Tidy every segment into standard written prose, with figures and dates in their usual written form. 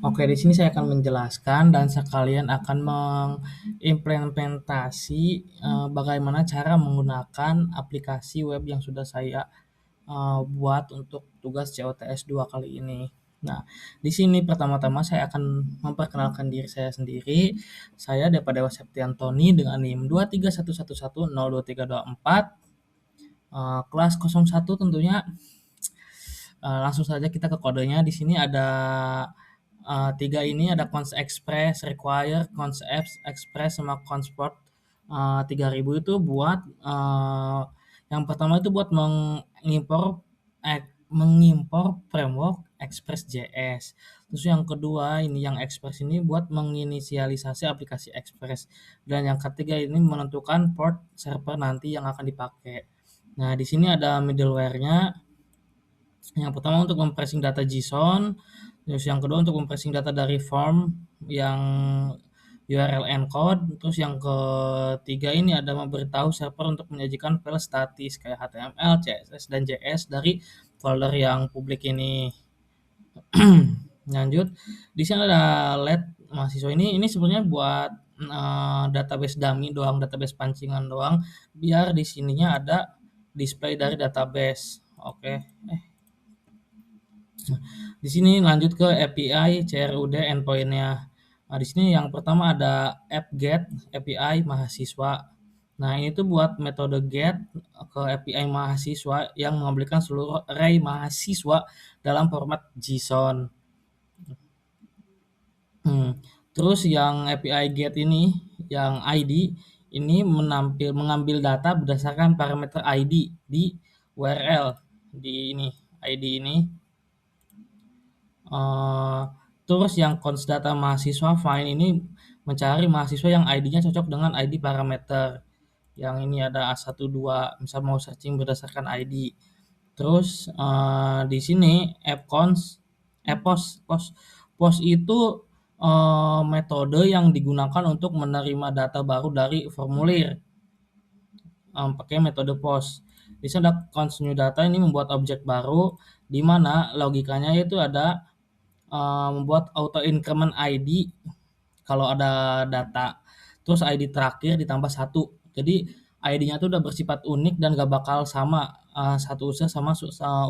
Oke, di sini saya akan menjelaskan dan sekalian akan mengimplementasi bagaimana cara menggunakan aplikasi web yang sudah saya buat untuk tugas COTS 2 kali ini. Nah, di sini pertama-tama saya akan memperkenalkan diri saya sendiri. Saya Depa Dewa Septiantoni dengan NIM 231110234, kelas 01 tentunya. Langsung saja kita ke kodenya. Di sini ada tiga ini, ada cons express, require, cons express, sama consport. 3000 itu buat yang pertama itu buat mengimpor framework Express.js. Terus yang kedua ini yang Express ini buat menginisialisasi aplikasi Express. Dan yang ketiga ini menentukan port server nanti yang akan dipakai. Nah, di sini ada middleware-nya. Yang pertama untuk mempressing data JSON, terus yang kedua untuk mempressing data dari form yang URL encode, terus yang ketiga ini ada memberitahu server untuk menyajikan file statis kayak HTML, CSS, dan JS dari folder yang publik ini. Lanjut, di sini ada let mahasiswa ini sebenarnya buat database dummy doang, database pancingan doang, biar di sininya ada display dari database. Oke. Di sini lanjut ke API CRUD endpoint-nya. Nah, di sini yang pertama ada app get API mahasiswa. Nah, ini tuh buat metode get ke API mahasiswa yang mengambilkan seluruh array mahasiswa dalam format JSON. Terus yang API get ini, yang ID, ini mengambil data berdasarkan parameter ID di URL di ini, ID ini. Eee, Terus yang cons data mahasiswa find ini mencari mahasiswa yang ID-nya cocok dengan ID parameter. Yang ini ada A12, misal mau searching berdasarkan ID. Terus di sini post itu metode yang digunakan untuk menerima data baru dari formulir, pakai metode post. Di sini ada cons new data, ini membuat objek baru di mana logikanya itu ada membuat auto increment ID kalau ada data, terus ID terakhir ditambah satu. Jadi ID-nya tuh udah bersifat unik dan gak bakal sama satu user sama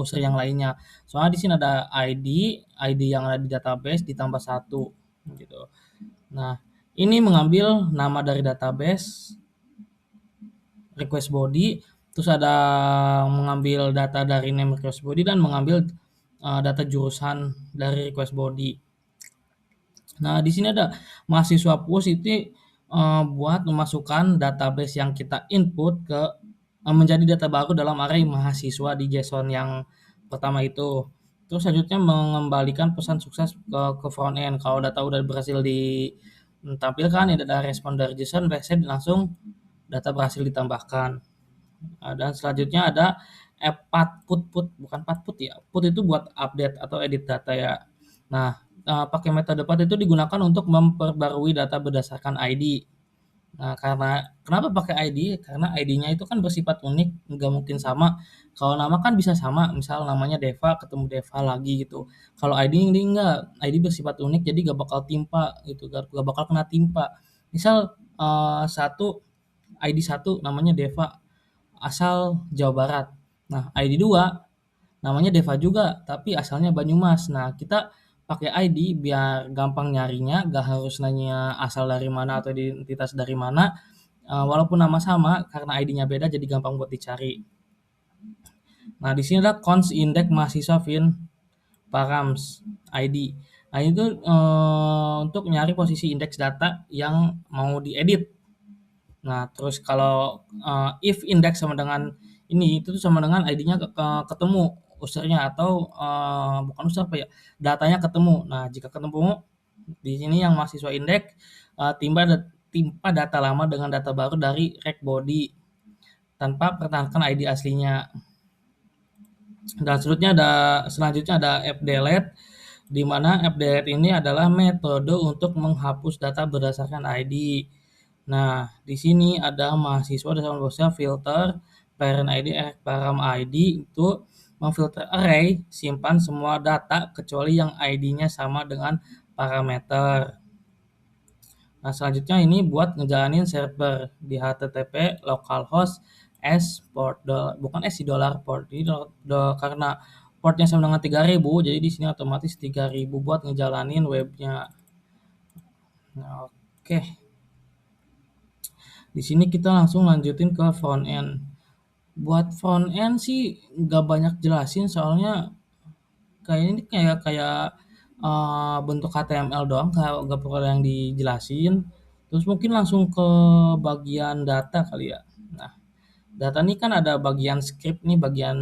user yang lainnya. Soalnya di sini ada ID yang ada di database ditambah satu gitu. Nah, ini mengambil nama dari database, request body, terus ada mengambil data dari name request body dan mengambil data jurusan dari request body. Nah, di sini ada mahasiswa push itu buat memasukkan database yang kita input ke menjadi data baru dalam array mahasiswa di JSON yang pertama itu. Terus selanjutnya mengembalikan pesan sukses ke front end. Kalau data udah berhasil ditampilkan, ya ada respon dari JSON, backset langsung data berhasil ditambahkan. Dan selanjutnya ada bukan patput ya. Put itu buat update atau edit data ya. Nah, pakai metode put itu digunakan untuk memperbarui data berdasarkan ID. Nah, karena kenapa pakai ID? Karena ID-nya itu kan bersifat unik, nggak mungkin sama. Kalau nama kan bisa sama, misal namanya Deva ketemu Deva lagi gitu. Kalau ID ini enggak, ID bersifat unik jadi gak bakal timpa gitu, gak bakal kena timpa. Misal ID 1 namanya Deva, asal Jawa Barat. Nah, ID 2 namanya Deva juga, tapi asalnya Banyumas. Nah, kita pakai ID biar gampang nyarinya, gak harus nanya asal dari mana atau identitas dari mana. Walaupun nama sama, karena ID-nya beda jadi gampang buat dicari. Nah, di sini ada cons index mahasiswa fin params ID. Nah, itu untuk nyari posisi indeks data yang mau diedit. Nah, terus kalau if index sama dengan ini, itu tuh sama dengan ID-nya ketemu usernya atau bukan user apa ya, datanya ketemu. Nah, jika ketemu di sini yang mahasiswa indeks timpa data lama dengan data baru dari rec body tanpa pertahankan ID aslinya. Dan selanjutnya ada app delete, di mana app delete ini adalah metode untuk menghapus data berdasarkan ID. Nah, di sini ada mahasiswa dan mahasiswa filter parent ID, param ID itu memfilter array, simpan semua data kecuali yang ID-nya sama dengan parameter. Nah, selanjutnya ini buat ngejalanin server di HTTP localhost s port bukan s sih, $port. Jadi karena portnya sama dengan 3000, jadi di sini otomatis 3000 buat ngejalanin webnya. Nah, oke. Di sini kita langsung lanjutin ke front end. Buat front end sih nggak banyak jelasin, soalnya kayak ini kayak bentuk HTML doang, nggak perlu yang dijelasin. Terus mungkin langsung ke bagian data kali ya. Nah, data ini kan ada bagian script nih, bagian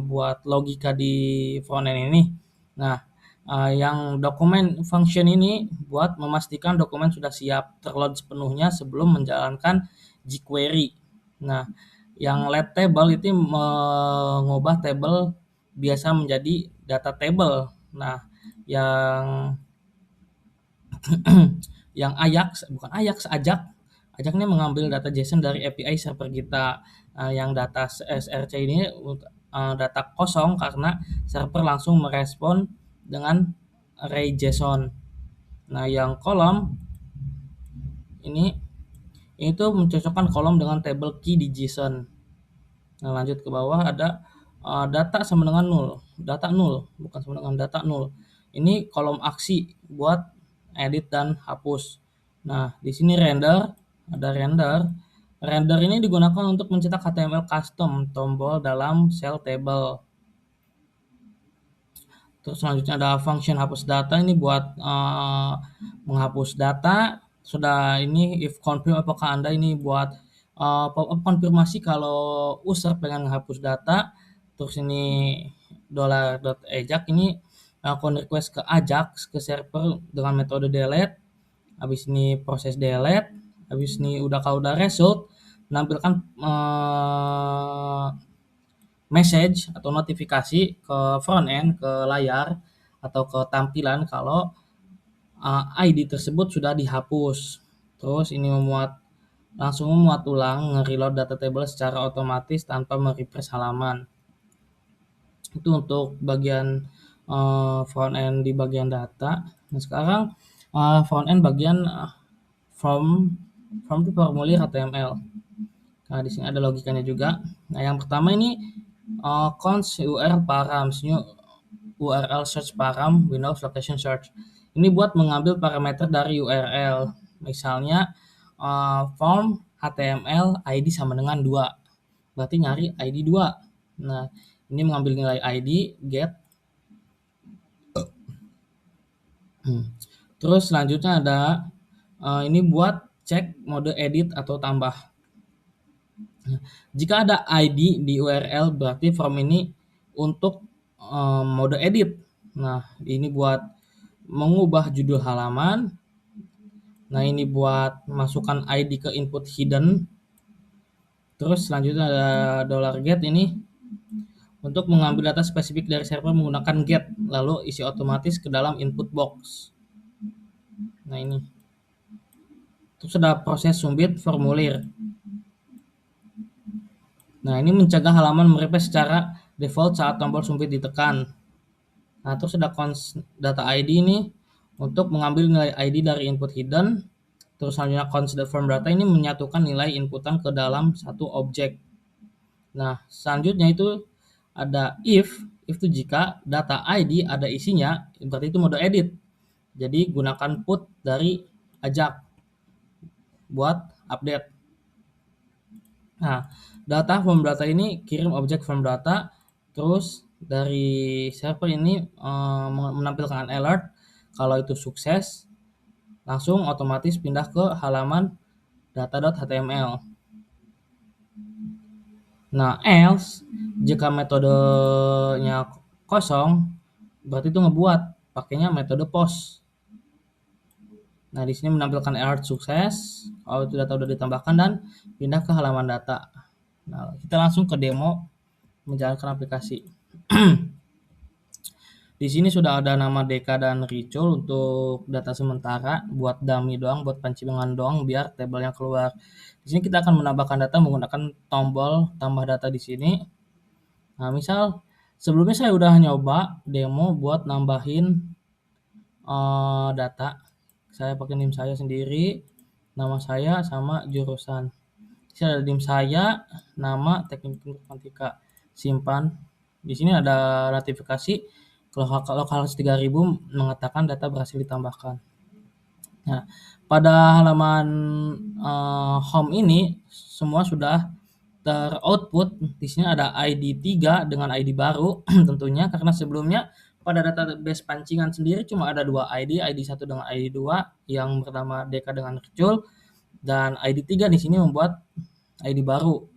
buat logika di frontend ini. Nah, yang dokumen function ini buat memastikan dokumen sudah siap terload sepenuhnya sebelum menjalankan jQuery. Nah, yang let table itu mengubah table biasa menjadi data table. Nah, yang yang Ajax ini mengambil data JSON dari API server kita. Yang data SRC ini data kosong karena server langsung merespon dengan array JSON. Nah, yang kolom ini itu mencocokkan kolom dengan table key di JSON. Nah, lanjut ke bawah ada data sama dengan data null, bukan sama dengan data null. Ini kolom aksi buat edit dan hapus. Nah, di sini ada render. Render ini digunakan untuk mencetak HTML custom tombol dalam cell table. Terus selanjutnya ada function hapus data, ini buat menghapus data. Sudah ini if confirm, apakah Anda ini buat pop-up konfirmasi kalau user pengen menghapus data. Terus ini $.ajax ini melakukan request ke Ajax ke server dengan metode delete. Habis ini proses delete, habis ini kalau udah result menampilkan message atau notifikasi ke front end, ke layar atau ke tampilan kalau ID tersebut sudah dihapus. Terus ini langsung memuat ulang, nge-reload data table secara otomatis tanpa merefresh halaman. Itu untuk bagian front end di bagian data. Nah, sekarang front end bagian from to formulir HTML. Nah, di sini ada logikanya juga. Nah, yang pertama ini const URL params, new URL search param, Windows location search. Ini buat mengambil parameter dari URL. Misalnya form HTML ID sama dengan 2. Berarti nyari ID 2. Nah, ini mengambil nilai ID get. Terus selanjutnya ada ini buat cek mode edit atau tambah. Jika ada ID di URL berarti form ini untuk mode edit. Nah, ini buat mengubah judul halaman. Nah, ini buat masukkan ID ke input hidden. Terus selanjutnya ada $get ini untuk mengambil data spesifik dari server menggunakan get, lalu isi otomatis ke dalam input box. Nah, ini. Terus ada proses submit formulir. Nah, ini mencegah halaman merefresh secara default saat tombol submit ditekan. Nah, terus ada const data ID ini untuk mengambil nilai ID dari input hidden. Terus selanjutnya const form data ini menyatukan nilai inputan ke dalam satu objek. Nah, selanjutnya itu ada if itu jika data ID ada isinya, berarti itu mode edit. Jadi gunakan put dari Ajax buat update. Nah, data form data ini kirim objek form data, terus dari server ini menampilkan alert kalau itu sukses, langsung otomatis pindah ke halaman data.html. Nah, else jika metodenya kosong, berarti itu ngebuat pakainya metode post. Nah, di sini menampilkan alert sukses kalau itu data sudah ditambahkan dan pindah ke halaman data. Nah, kita langsung ke demo menjalankan aplikasi. Di sini sudah ada nama Deka dan Ricul untuk data sementara, buat dummy doang, buat pancingan doang biar tabelnya keluar. Di sini kita akan menambahkan data menggunakan tombol tambah data di sini. Nah, misal sebelumnya saya udah nyoba demo buat nambahin data. Saya pakai NIM saya sendiri, nama saya, sama jurusan. Di sini ada NIM saya, nama, teknik informatika, simpan. Di sini ada notifikasi kalau localhost 3000 mengatakan data berhasil ditambahkan. Nah, pada halaman home ini semua sudah teroutput. Di sini ada ID 3 dengan ID baru tentunya, karena sebelumnya pada database pancingan sendiri cuma ada 2 ID 1 dengan ID 2 yang bernama Deka dengan Kecul, dan ID 3 di sini membuat ID baru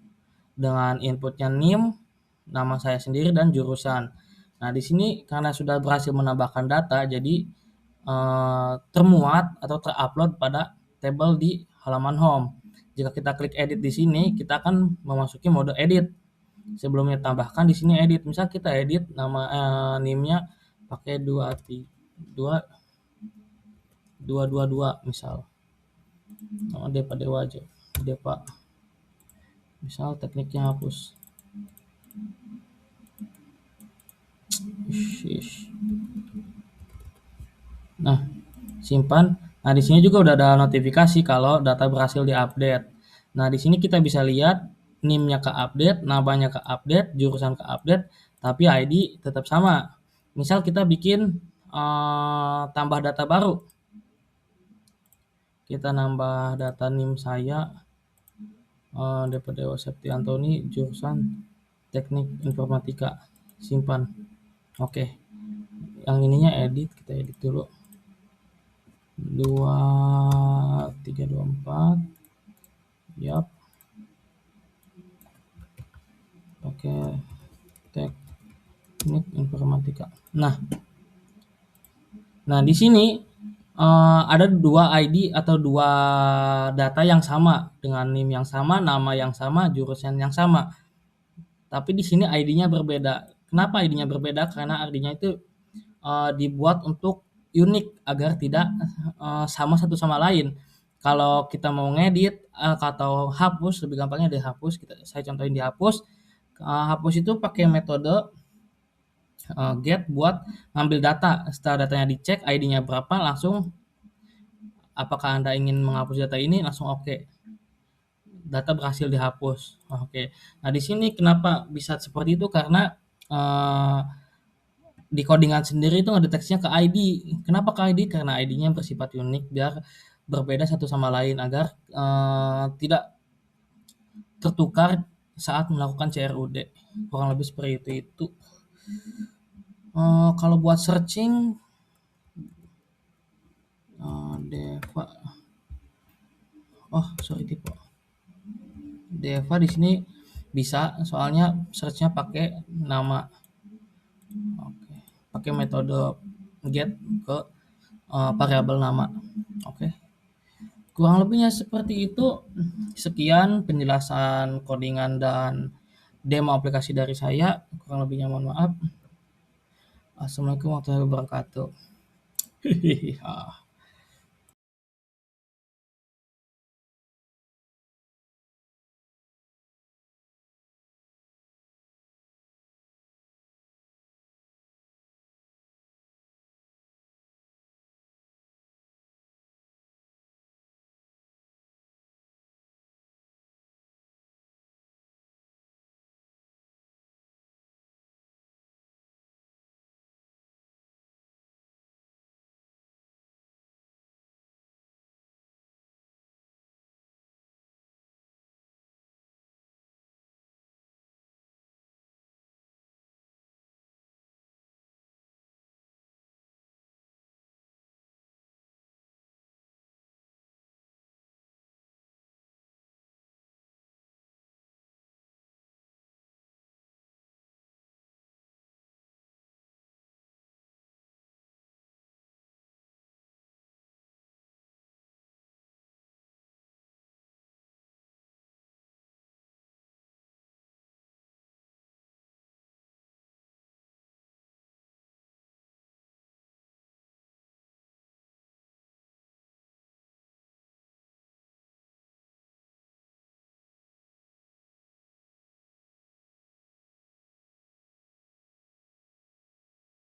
dengan inputnya NIM, nama saya sendiri, dan jurusan. Nah, di sini karena sudah berhasil menambahkan data, jadi termuat atau terupload pada tabel di halaman home. Jika kita klik edit di sini, kita akan memasuki mode edit. Sebelumnya tambahkan di sini edit. Misal kita edit nama NIM-nya pakai 222 misal. Nama Depa Dewa aja. Depa. Misal tekniknya hapus. Nah, simpan. Nah, di sini juga udah ada notifikasi kalau data berhasil diupdate. Nah, di sini kita bisa lihat NIM-nya ke-update, namanya ke-update, jurusan ke-update, tapi ID tetap sama. Misal kita bikin tambah data baru. Kita nambah data NIM saya, Depa Dewa Septi Antoni, jurusan teknik informatika, simpan. Oke. Yang ininya edit, kita edit dulu. 2324. Yap. Pakai teknik informatika. Nah, di sini ada 2 ID atau 2 data yang sama dengan NIM yang sama, nama yang sama, jurusan yang sama. Tapi di sini ID-nya berbeda. Kenapa ID-nya berbeda? Karena ID-nya itu dibuat untuk unik agar tidak sama satu sama lain. Kalau kita mau ngedit atau hapus, lebih gampangnya dihapus. Saya contohin dihapus. Hapus itu pakai metode get buat ngambil data. Setelah datanya dicek, ID-nya berapa, langsung apakah Anda ingin menghapus data ini, langsung oke. Data berhasil dihapus. Oke. Nah, di sini kenapa bisa seperti itu? Karena di codingan sendiri itu ngedeteksinya ke ID. Kenapa ke ID? Karena ID-nya bersifat unik biar berbeda satu sama lain agar tidak tertukar saat melakukan CRUD. Kurang lebih seperti itu. Kalau buat searching Deva, tipe Deva di sini bisa, soalnya searchnya pakai nama. Oke. Pakai metode get ke variabel nama. Oke. Kurang lebihnya seperti itu. Sekian penjelasan codingan dan demo aplikasi dari saya. Kurang lebihnya mohon maaf. Assalamualaikum warahmatullahi wabarakatuh.